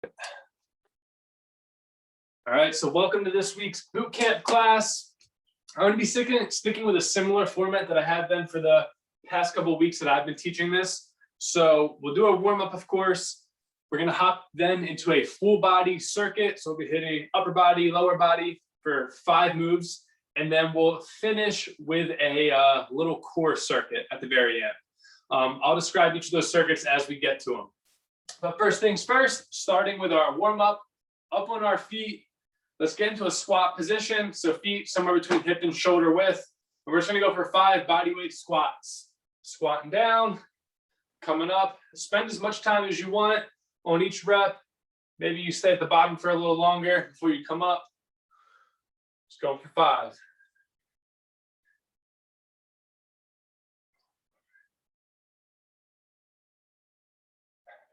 All right, so welcome to this week's boot camp class. I'm going to be sticking with a similar format that I have been for the past couple of weeks that I've been teaching this. So we'll do a warm-up, of course. We're going to hop then into a full body circuit. So we'll be hitting upper body, lower body for 5 moves. And then we'll finish with a little core circuit at the very end. I'll describe each of those circuits as we get to them. But first things first, starting with our warm-up, up on our feet. Let's get into a squat position. So feet somewhere between hip and shoulder width. And we're just gonna go for 5 body weight squats. Squatting down, coming up. Spend as much time as you want on each rep. Maybe you stay at the bottom for a little longer before you come up. Just going for 5.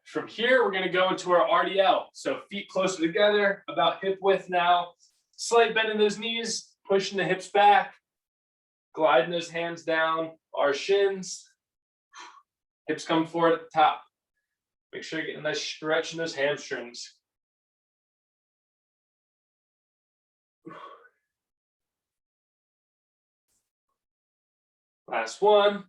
From here, we're going to go into our RDL. So feet closer together, about hip width now. Slight bend in those knees, pushing the hips back, gliding those hands down our shins. Hips come forward at the top. Make sure you get a nice stretch in those hamstrings. Last one.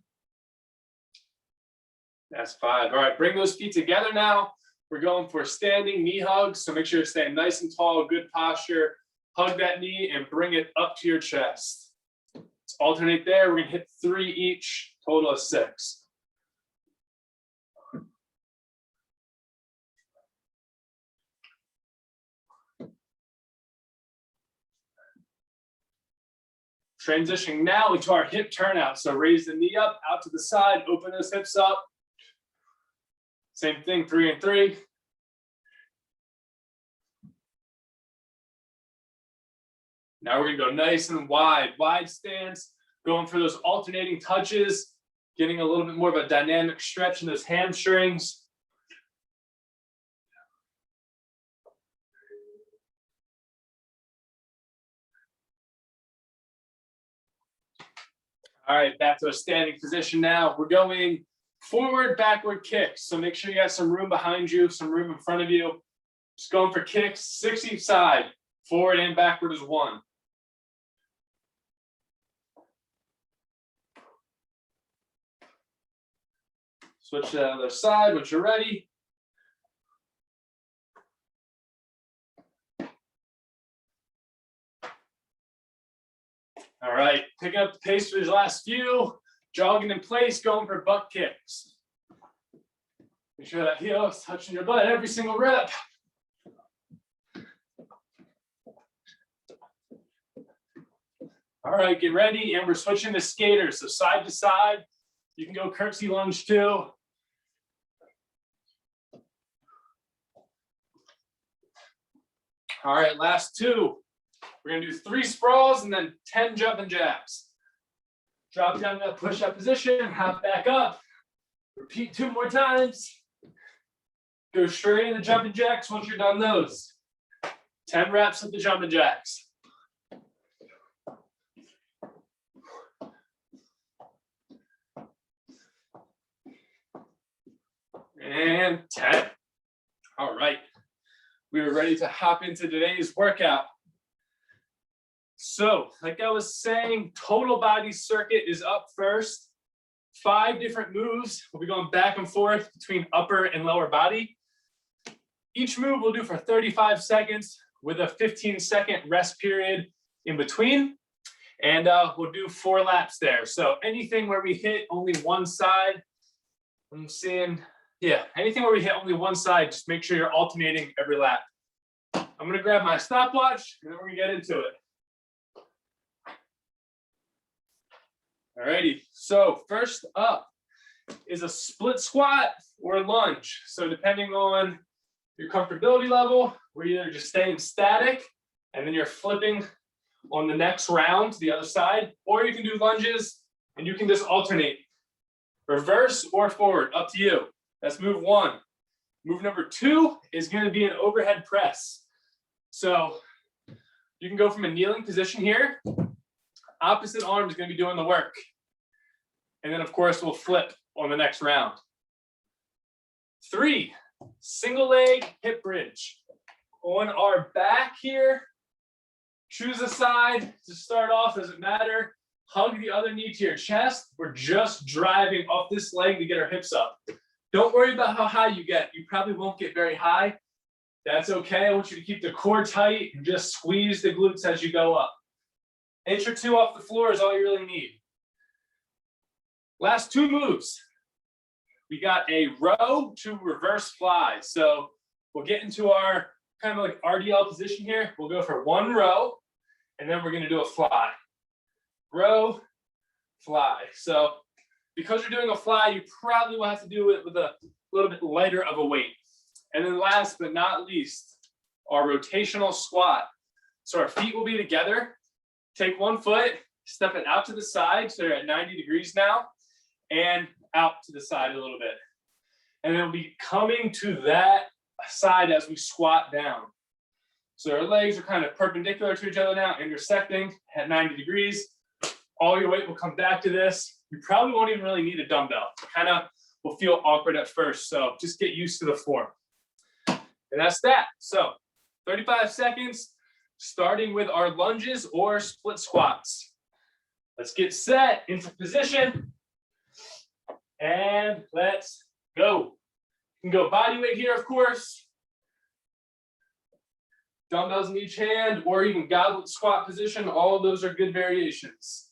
That's 5. All right, bring those feet together now. We're going for standing knee hugs. So make sure you're staying nice and tall, good posture. Hug that knee and bring it up to your chest. Let's alternate there. We're going to hit 3 each, total of 6. Transitioning now into our hip turnout. So raise the knee up, out to the side, open those hips up. Same thing, 3 and 3. Now we're gonna go nice and wide stance, going for those alternating touches, getting a little bit more of a dynamic stretch in those hamstrings. All right, back to a standing position now. We're going forward, backward kicks. So make sure you got some room behind you, some room in front of you. Just going for kicks, 6 each side. Forward and backward is 1. Switch to the other side once you're ready. All right, picking up the pace for these last few. Jogging in place, going for butt kicks. Make sure that heel is touching your butt every single rep. All right, get ready, and we're switching to skaters. So side to side, you can go curtsy lunge too. All right, last 2. We're gonna do 3 sprawls and then 10 jumping jacks. Drop down that push-up position, hop back up. Repeat 2 more times. Go straight into jumping jacks once you're done those. 10 reps of the jumping jacks. And 10. All right. We are ready to hop into today's workout. So, like I was saying, total body circuit is up first. 5 different moves. We'll be going back and forth between upper and lower body. Each move we'll do for 35 seconds with a 15-second rest period in between. And we'll do 4 laps there. So anything where we hit only one side, I'm seeing, yeah, anything where we hit only one side, just make sure you're alternating every lap. I'm gonna grab my stopwatch and then we're gonna get into it. Alrighty, so first up is a split squat or a lunge. So depending on your comfortability level, we're either just staying static and then you're flipping on the next round to the other side, or you can do lunges and you can just alternate. Reverse or forward, up to you. That's move 1. Move number 2 is gonna be an overhead press. So you can go from a kneeling position here. Opposite arm is going to be doing the work. And then, of course, we'll flip on the next round. 3, single leg hip bridge. On our back here, choose a side to start off, doesn't matter. Hug the other knee to your chest. We're just driving off this leg to get our hips up. Don't worry about how high you get. You probably won't get very high. That's okay. I want you to keep the core tight and just squeeze the glutes as you go up. Inch or two off the floor is all you really need. Last two moves. We got a row to reverse fly. So we'll get into our kind of like RDL position here. We'll go for one row, and then we're going to do a fly. Row, fly. So because you're doing a fly, you probably will have to do it with a little bit lighter of a weight. And then last but not least, our rotational squat. So our feet will be together. Take one foot, step it out to the side, so they're at 90 degrees now, and out to the side a little bit. And then we'll be coming to that side as we squat down. So our legs are kind of perpendicular to each other now, intersecting at 90 degrees. All your weight will come back to this. You probably won't even really need a dumbbell. Kind of will feel awkward at first, so just get used to the form. And that's that. So 35 seconds, starting with our lunges or split squats. Let's get set into position. And let's go. You can go body weight here, of course. Dumbbells in each hand, or even goblet squat position. All of those are good variations.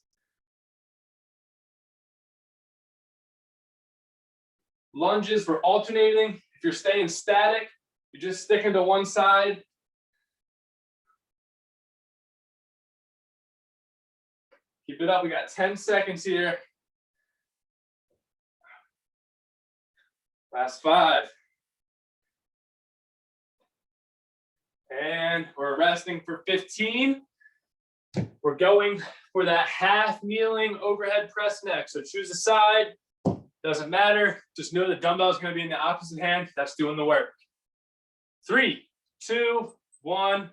Lunges, we're alternating. If you're staying static, you're just sticking to one side. Keep it up. We got 10 seconds here. Last 5. And we're resting for 15. We're going for that half kneeling overhead press next. So choose a side. Doesn't matter. Just know the dumbbell is going to be in the opposite hand. That's doing the work. 3, 2, 1.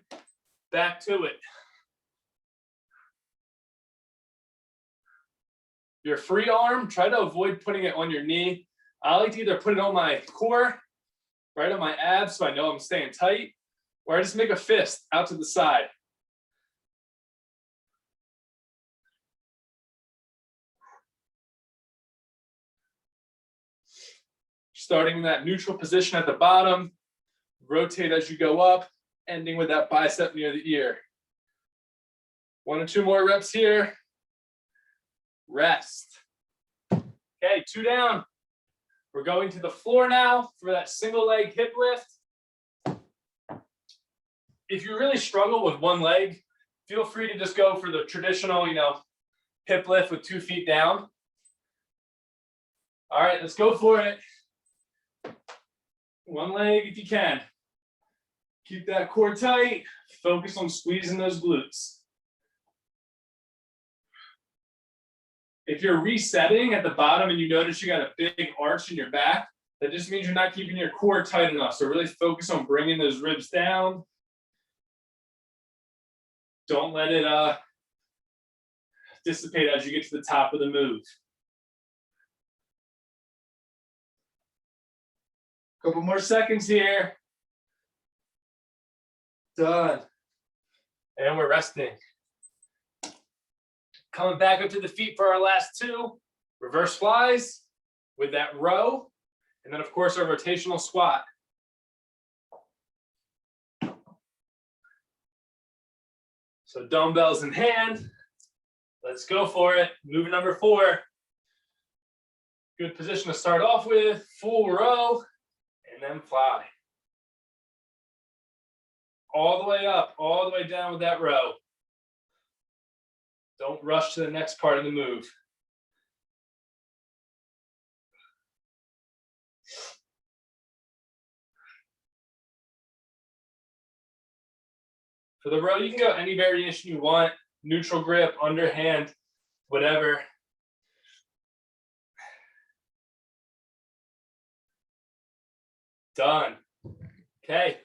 Back to it. Your free arm, try to avoid putting it on your knee. I like to either put it on my core, right on my abs, so I know I'm staying tight, or I just make a fist out to the side. Starting in that neutral position at the bottom, rotate as you go up, ending with that bicep near the ear. 1 or 2 more reps here. Rest. Okay, 2 down. We're going to the floor now for that single leg hip lift. If you really struggle with one leg, feel free to just go for the traditional, hip lift with 2 feet down. All right, let's go for it. One leg if you can. Keep that core tight. Focus on squeezing those glutes. If you're resetting at the bottom and you notice you got a big arch in your back, that just means you're not keeping your core tight enough. So really focus on bringing those ribs down. Don't let it dissipate as you get to the top of the move. Couple more seconds here. Done. And we're resting. Coming back up to the feet for our last 2. Reverse flies with that row. And then, of course, our rotational squat. So dumbbells in hand. Let's go for it. Move number 4. Good position to start off with. Full row. And then fly. All the way up, all the way down with that row. Don't rush to the next part of the move. For the row, you can go any variation you want. Neutral grip, underhand, whatever. Done. Okay.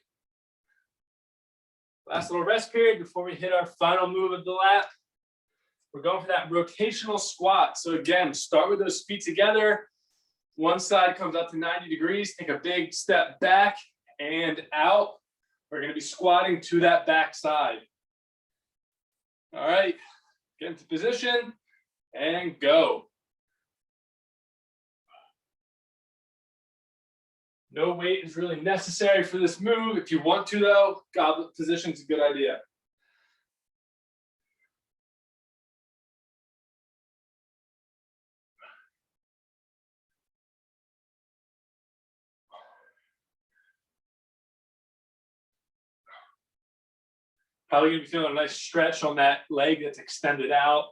Last little rest period before we hit our final move of the lap. We're going for that rotational squat. So again, start with those feet together. One side comes up to 90 degrees. Take a big step back and out. We're going to be squatting to that back side. All right, get into position and go. No weight is really necessary for this move. If you want to, though, goblet position is a good idea. Probably gonna be feeling a nice stretch on that leg that's extended out.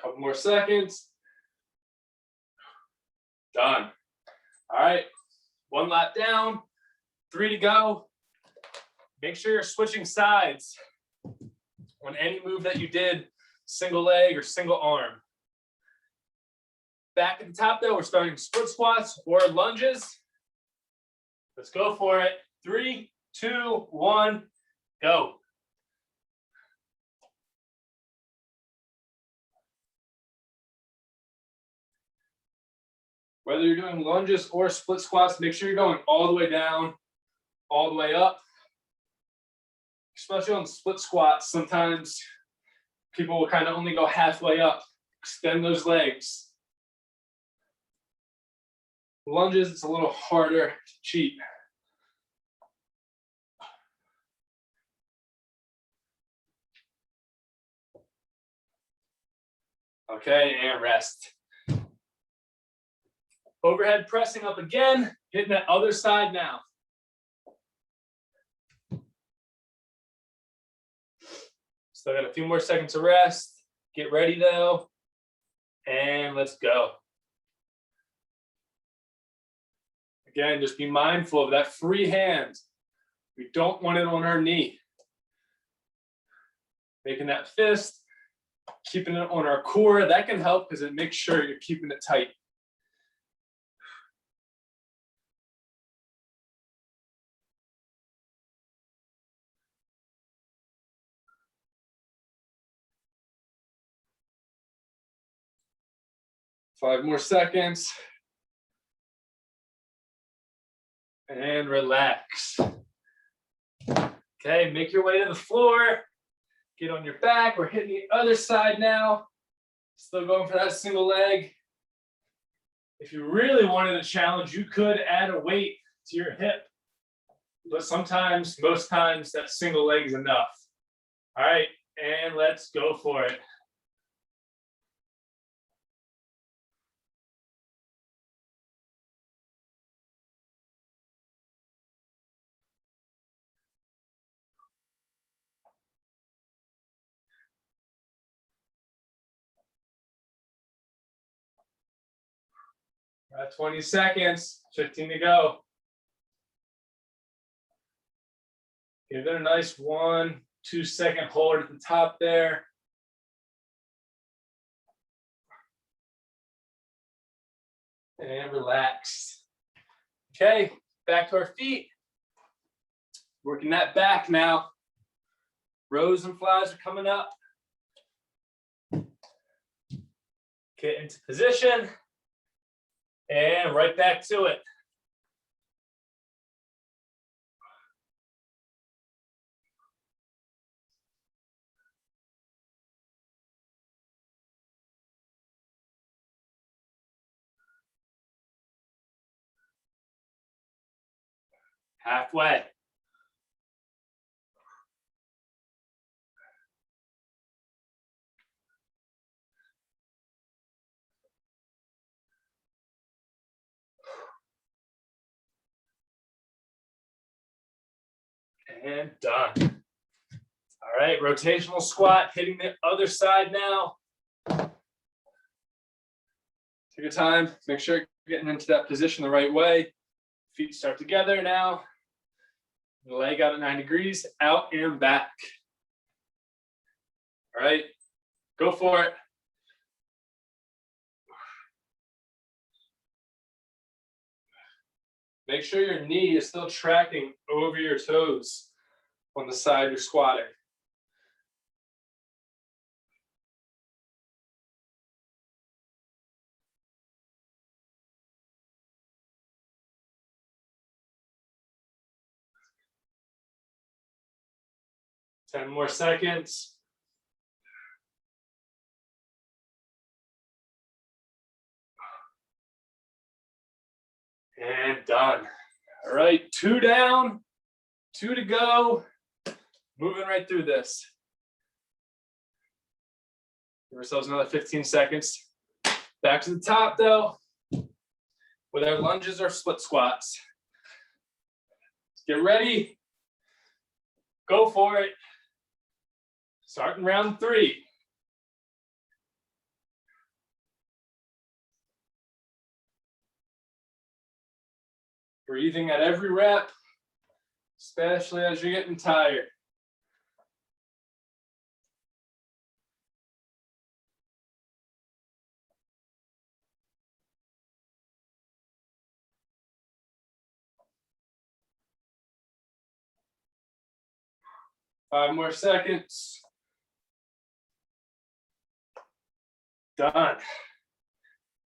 Couple more seconds. Done. All right, one lap down, 3 to go. Make sure you're switching sides on any move that you did, single leg or single arm. Back at the top though, we're starting split squats or lunges. Let's go for it. 3, 2, 1, go. Whether you're doing lunges or split squats, make sure you're going all the way down, all the way up. Especially on split squats, sometimes people will kind of only go halfway up. Extend those legs. Lunges, it's a little harder to cheat. Okay, and rest. Overhead pressing up again, hitting that other side now. Still got a few more seconds to rest. Get ready though, and let's go. Again, just be mindful of that free hand. We don't want it on our knee. Making that fist, keeping it on our core, that can help because it makes sure you're keeping it tight. Five more seconds. And relax. Okay, make your way to the floor. Get on your back. We're hitting the other side now. Still going for that single leg. If you really wanted a challenge, you could add a weight to your hip. But sometimes, most times, that single leg is enough. All right, and let's go for it. We're at 20 seconds, 15 to go. Give it a nice 1-2 second hold at the top there. And relax. Okay, back to our feet. Working that back now. Rows and flies are coming up. Get into position. And right back to it. Halfway. And done. All right, rotational squat, hitting the other side now. Take your time, make sure you're getting into that position the right way. Feet start together now. Leg out at 90 degrees, out and back. All right, go for it. Make sure your knee is still tracking over your toes on the side you're squatting. 10 more seconds. And done. All right, 2 down, 2 to go. Moving right through this. Give ourselves another 15 seconds. Back to the top though, with our lunges or split squats. Get ready. Go for it. Starting round 3. Breathing at every rep, especially as you're getting tired. Five more seconds. Done.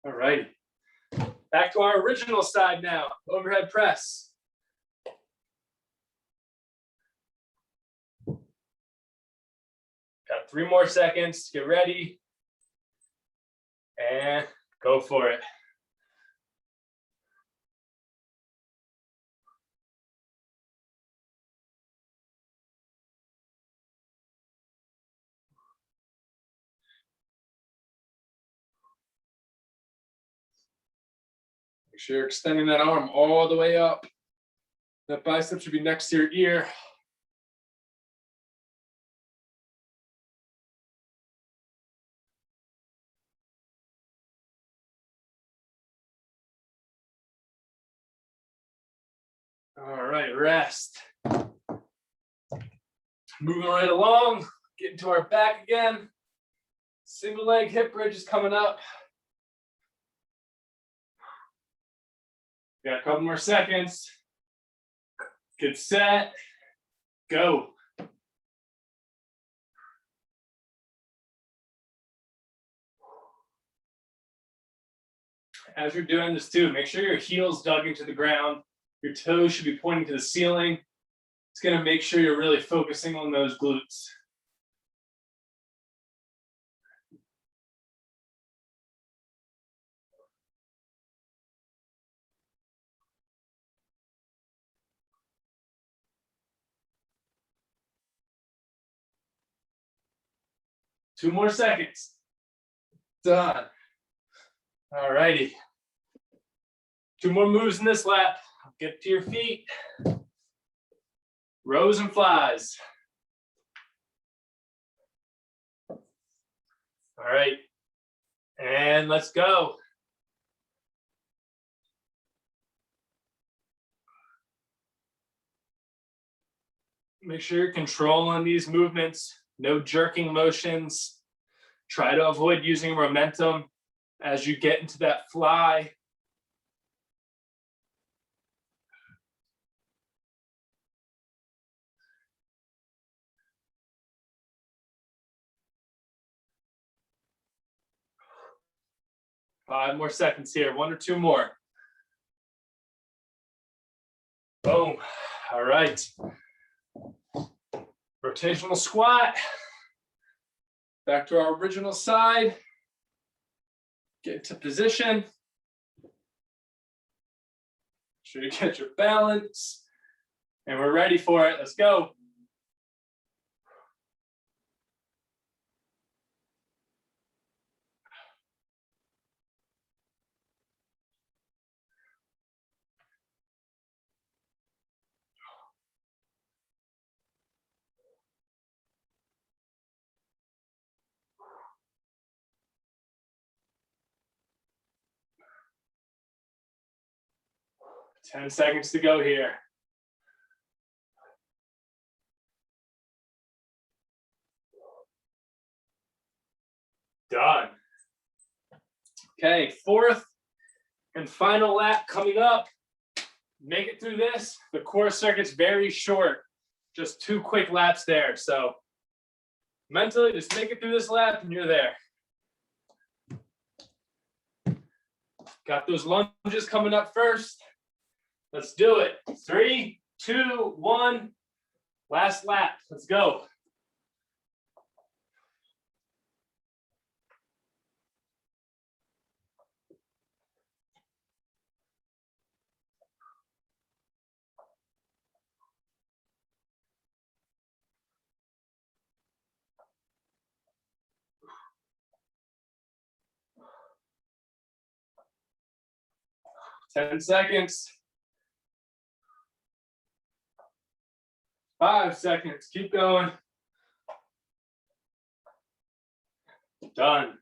All right. Back to our original side now. Overhead press. Got 3 more seconds. Get ready. And go for it. Make sure you're extending that arm all the way up. That bicep should be next to your ear. All right, rest. Moving right along, getting to our back again. Single leg hip bridge is coming up. Got a couple more seconds. Get set, go. As you're doing this too, make sure your heel's dug into the ground. Your toes should be pointing to the ceiling. It's gonna make sure you're really focusing on those glutes. Two more seconds. Done. All righty. 2 more moves in this lap. Get to your feet. Rows and flies. All right. And let's go. Make sure you're controlling these movements. No jerking motions. Try to avoid using momentum as you get into that fly. Five more seconds here, 1 or 2 more. Boom. All right. Rotational squat. Back to our original side. Get into position. Make sure you get your balance. And we're ready for it. Let's go. Ten seconds to go here. Done. Okay, 4th and final lap coming up. Make it through this. The core circuit's very short. Just 2 quick laps there. So mentally, just make it through this lap and you're there. Got those lunges coming up first. Let's do it. 3, 2, 1. Last lap. Let's go. 10 seconds. 5 seconds. Keep going. Done.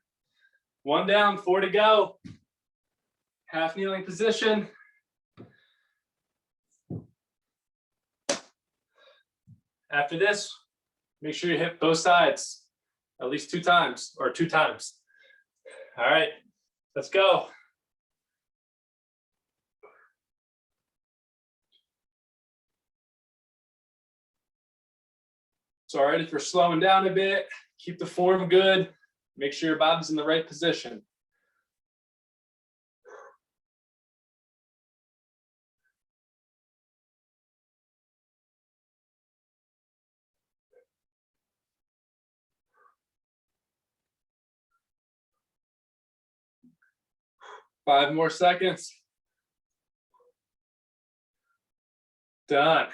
1 down, 4 to go. Half kneeling position. After this, make sure you hit both sides at least 2 times or 2 times. All right, let's go. So, all right, if you're slowing down a bit, keep the form good. Make sure your bottom's in the right position. Five more seconds. Done.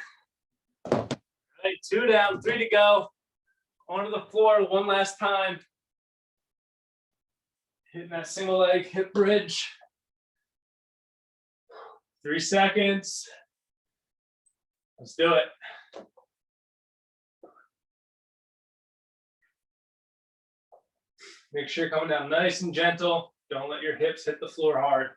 All right, 2 down, 3 to go. Onto the floor one last time. Hitting that single leg hip bridge. 3 seconds. Let's do it. Make sure you're coming down nice and gentle. Don't let your hips hit the floor hard.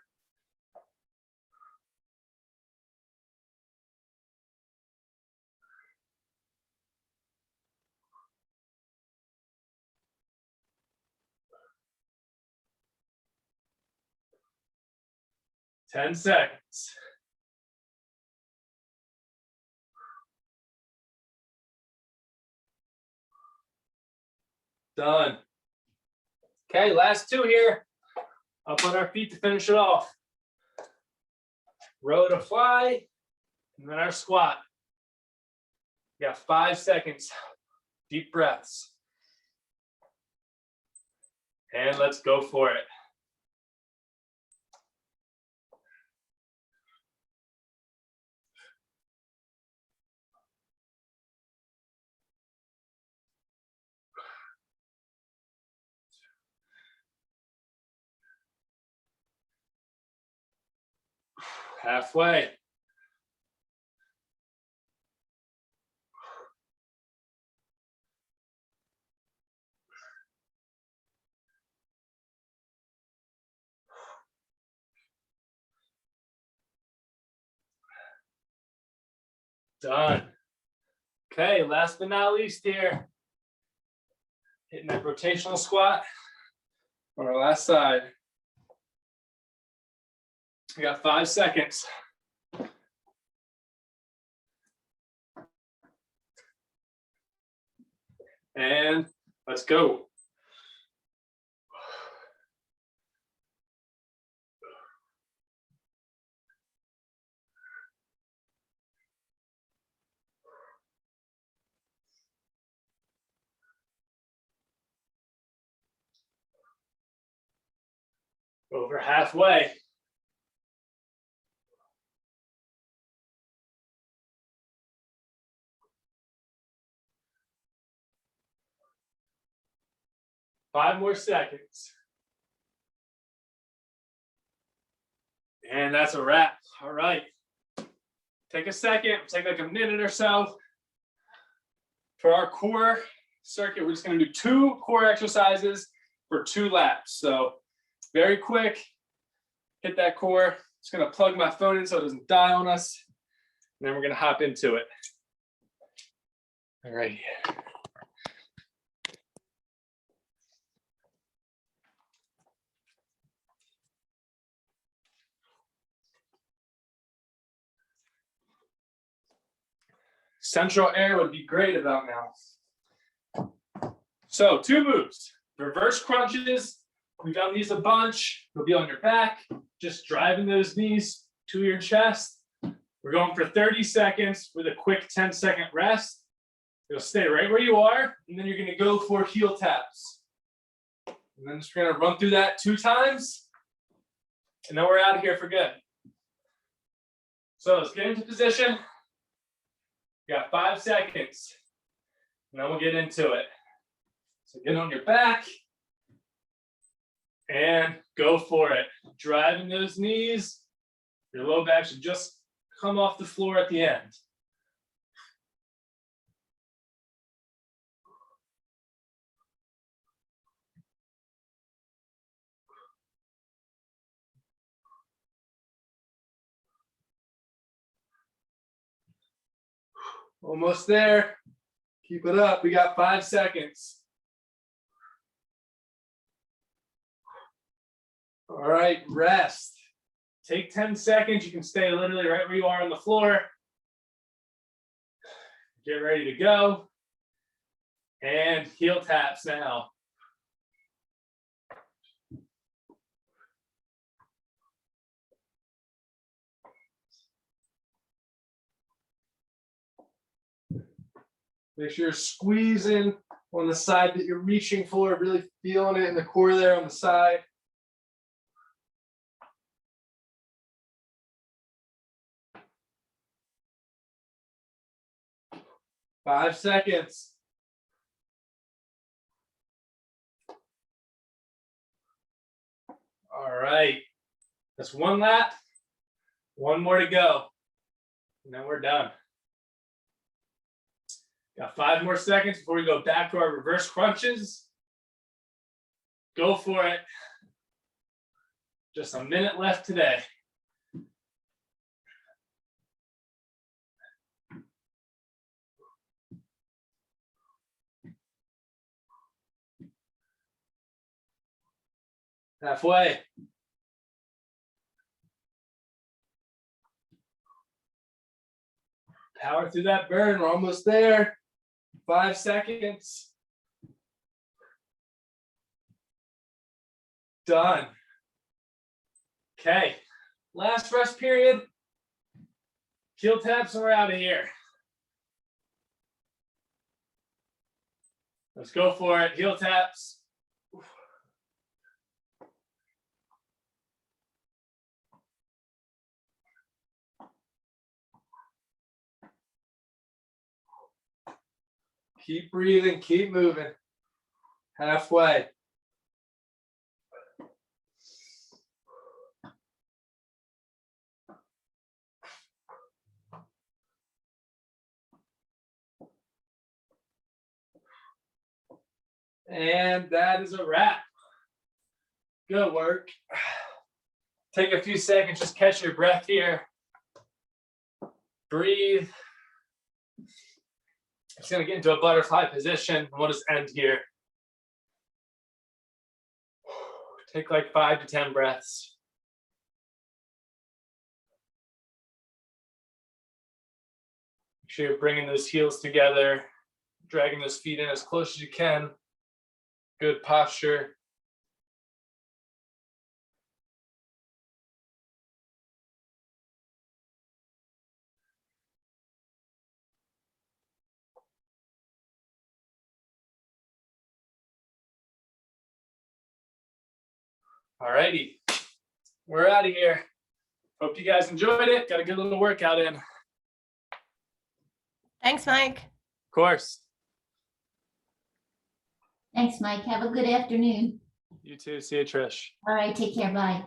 Ten seconds. Done. Okay, last 2 here. Up on our feet to finish it off. Row to fly, and then our squat. You got 5 seconds. Deep breaths. And let's go for it. Halfway. Done. Okay, last but not least here. Hitting that rotational squat on our last side. We got 5 seconds. And let's go. Over halfway. Five more seconds. And that's a wrap. All right. Take a second, take like a minute or so. For our core circuit, we're just going to do 2 core exercises for 2 laps. So very quick, hit that core. Just going to plug my phone in so it doesn't die on us. And then we're going to hop into it. All right. Central air would be great about now. So 2 moves, reverse crunches. We've done these a bunch. You'll be on your back, just driving those knees to your chest. We're going for 30 seconds with a quick 10-second rest. You'll stay right where you are, and then you're gonna go for heel taps. And then just gonna run through that 2 times, and then we're out of here for good. So let's get into position. You got 5 seconds, and then we'll get into it. So get on your back and go for it. Driving those knees Your low back should just come off the floor at the end. Almost there. Keep it up. We got 5 seconds. All right, rest. Take 10 seconds. You can stay literally right where you are on the floor. Get ready to go. And heel taps now. Make sure you're squeezing on the side that you're reaching for, really feeling it in the core there on the side. Five seconds. All right. That's one lap. One more to go. And then we're done. Got 5 more seconds before we go back to our reverse crunches. Go for it. Just a minute left today. Halfway. Power through that burn. We're almost there. 5 seconds. Done. Okay. Last rest period. Heel taps and we're out of here. Let's go for it. Heel taps. Keep breathing, keep moving. Halfway. And that is a wrap. Good work. Take a few seconds, just catch your breath here. Breathe. It's going to get into a butterfly position. We'll just end here. Take like 5 to 10 breaths. Make sure you're bringing those heels together, dragging those feet in as close as you can. Good posture. All righty, we're out of here. Hope you guys enjoyed it. Got a good little workout in. Of Thanks, Mike. course. Thanks, Mike. Have a good afternoon. You too. See you, Trish. All right, take care. Bye.